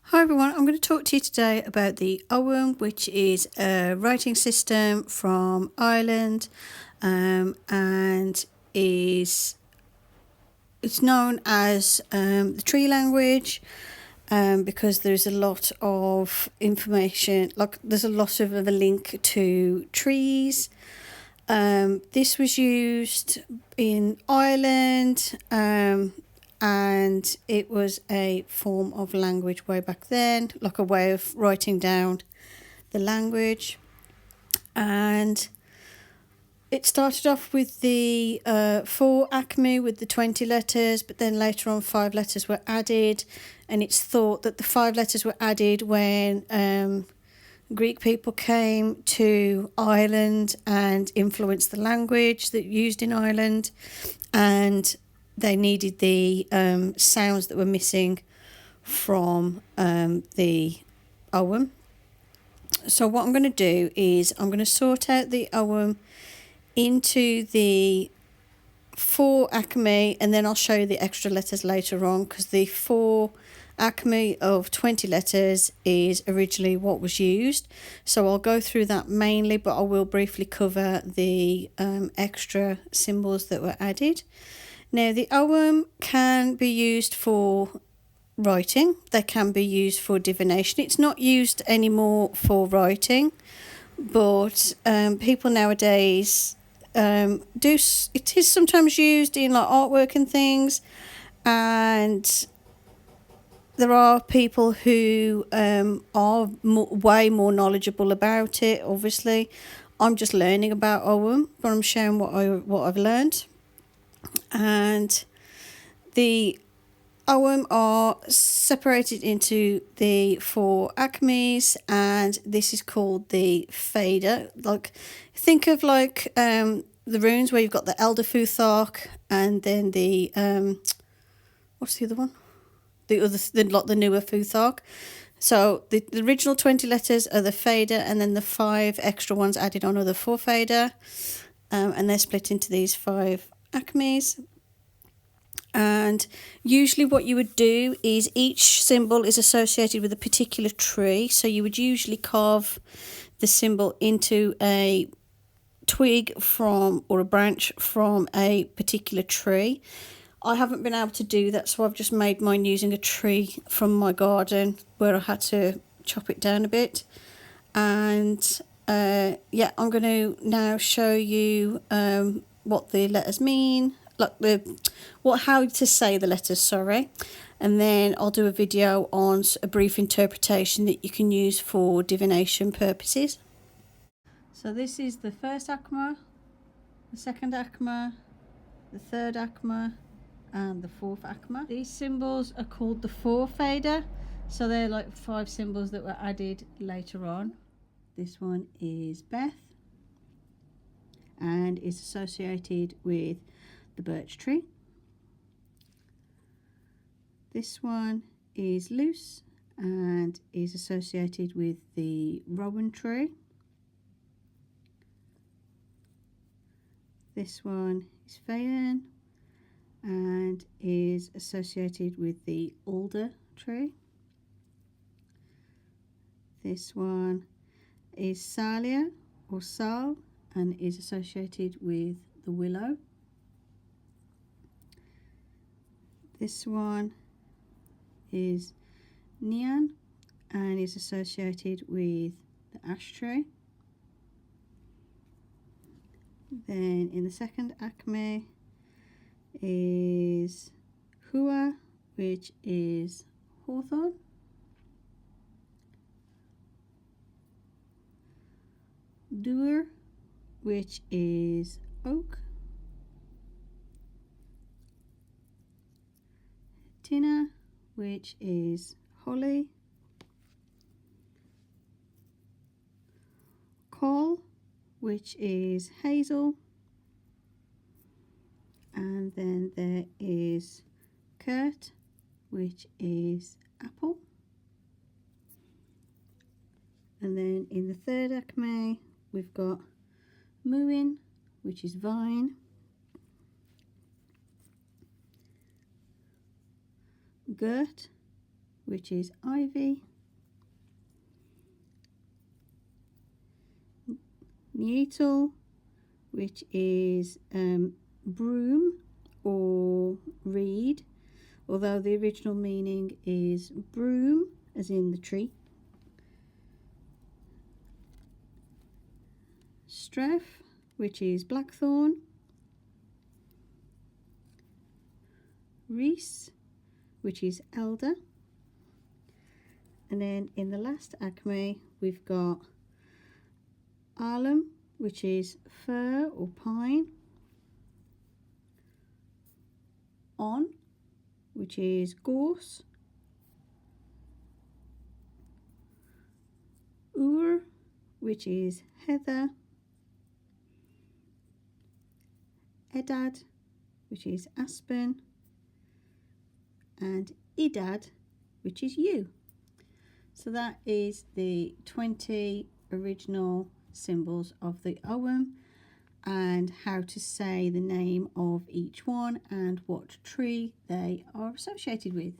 Hi everyone, I'm going to talk to you today about the Ogham, which is a writing system from Ireland, and it's known as the tree language, because there's a lot of information, like there's a lot of a link to trees. This was used in Ireland, and it was a form of language way back then, like a way of writing down the language. And it started off with the 4 acme with the 20 letters, but then later on 5 letters were added, and it's thought that the 5 letters were added when Greek people came to Ireland and influenced the language that used in Ireland, and they needed the sounds that were missing from the Ogham. So what I'm going to do is I'm going to sort out the Ogham into the 4 acme, and then I'll show you the extra letters later on, because the 4 acme of 20 letters is originally what was used. So I'll go through that mainly, but I will briefly cover the extra symbols that were added. Now, the Ogham can be used for writing, they can be used for divination. It's not used anymore for writing, but people nowadays it is sometimes used in like artwork and things, and there are people who are way more knowledgeable about it. Obviously, I'm just learning about Ogham, but I'm sharing what I've learned. And the Ogham are separated into the 4 acmes, and this is called the fader. Like, think of like the runes where you've got the Elder Futhark, and then the what's the other one? The newer Futhark. So the original 20 letters are the fader, and then the 5 extra ones added on are the 4 fader, and they're split into these 5 acmes. And usually what you would do is each symbol is associated with a particular tree. So you would usually carve the symbol into a twig from, or a branch from, a particular tree. I haven't been able to do that, so I've just made mine using a tree from my garden where I had to chop it down a bit. And yeah, I'm going to now show you what the letters mean, like how to say the letters, sorry. And then I'll do a video on a brief interpretation that you can use for divination purposes. So this is the first acme, the second acme, the third acme, and the 4th acme. These symbols are called the 4 fader, so they're like 5 symbols that were added later on. This one is Beth and is associated with the birch tree. This one is Luce and is associated with the rowan tree. This one is Phaon and is associated with the alder tree. This one is Salia or Sal and is associated with the willow. This one is Nian and is associated with the ash tree. Then in the second acme is Hua, which is hawthorn. Dur, which is oak. Tina, which is holly. Col, which is hazel. And then there is Kurt, which is apple. And then in the third acme we've got Muin, which is vine. Gert, which is ivy, Neetle, which is broom or reed, although the original meaning is broom, as in the tree. Streff, which is blackthorn. Reese, which is elder. And then in the last acme, we've got alum, which is fir or pine. On, which is gorse. Ur, which is heather. Edad, which is aspen. And idad, which is yew. So that is the 20 original symbols of the Ogham, and how to say the name of each one and what tree they are associated with.